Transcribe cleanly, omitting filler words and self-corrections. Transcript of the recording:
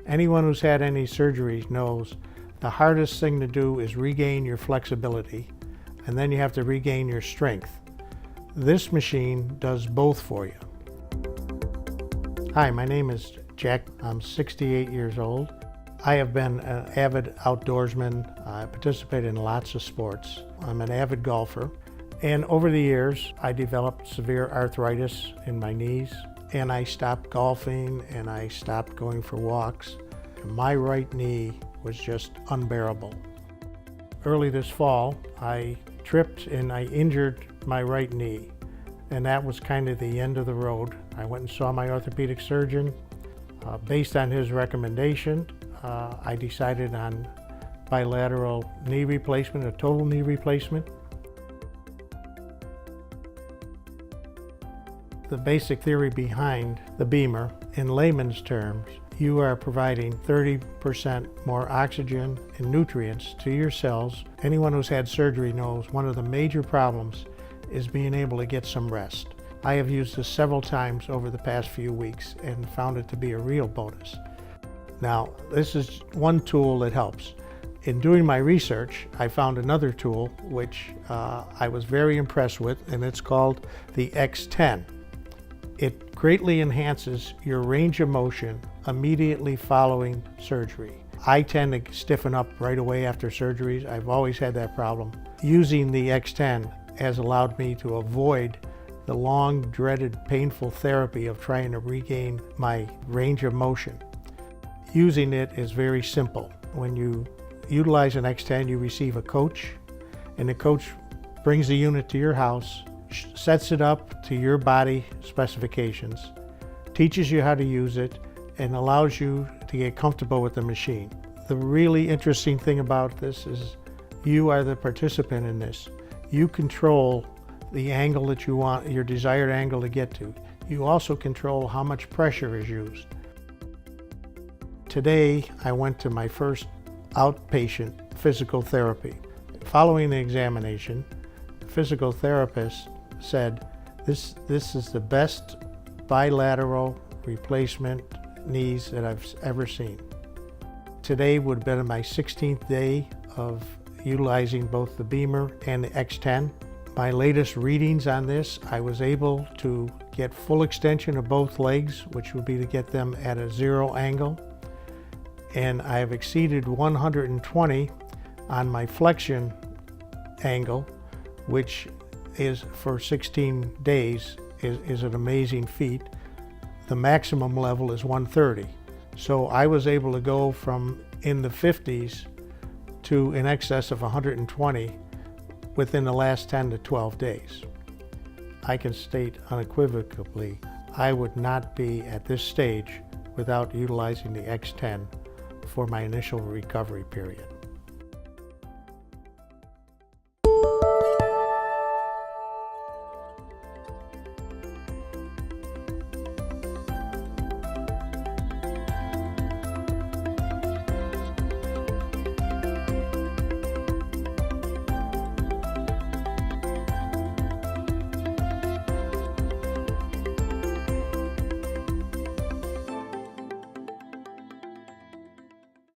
Anyone who's had any surgeries knows the hardest thing to do is regain your flexibility, and then you have to regain your strength. This machine does both for you. Hi, my name is Jack. I'm 68 years old. I have been an avid outdoorsman. I participate in lots of sports. I'm an avid golfer. And over the years, I developed severe arthritis in my knees, and I stopped golfing and I stopped going for walks. My right knee was just unbearable. Early this fall, I tripped and I injured my right knee, and that was kind of the end of the road. I went and saw my orthopedic surgeon. Based on his recommendation, I decided on bilateral knee replacement, a total knee replacement. The basic theory behind the Bemer, in layman's terms, you are providing 30% more oxygen and nutrients to your cells. Anyone who's had surgery knows one of the major problems is being able to get some rest. I have used this several times over the past few weeks and found it to be a real bonus. Now, this is one tool that helps. In doing my research, I found another tool which I was very impressed with, and it's called the X10. It greatly enhances your range of motion immediately following surgery. I tend to stiffen up right away after surgeries. I've always had that problem. Using the X10 has allowed me to avoid the long, dreaded, painful therapy of trying to regain my range of motion. Using it is very simple. When you utilize an X10, you receive a coach, and the coach brings the unit to your house, sets it up to your body specifications, teaches you how to use it, and allows you to get comfortable with the machine. The really interesting thing about this is you are the participant in this. You control the angle that you want, your desired angle to get to. You also control how much pressure is used. Today, I went to my first outpatient physical therapy. Following the examination, the physical therapist said, this is the best bilateral replacement knees that I've ever seen. Today would have been my 16th day of utilizing both the Bemer and the X10. My latest readings on this, I was able to get full extension of both legs, which would be to get them at a 0 angle. And I have exceeded 120 on my flexion angle, which is for 16 days is an amazing feat. The maximum level is 130. So I was able to go from in the 50s to in excess of 120 within the last 10 to 12 days. I can state unequivocally, I would not be at this stage without utilizing the X10 for my initial recovery period.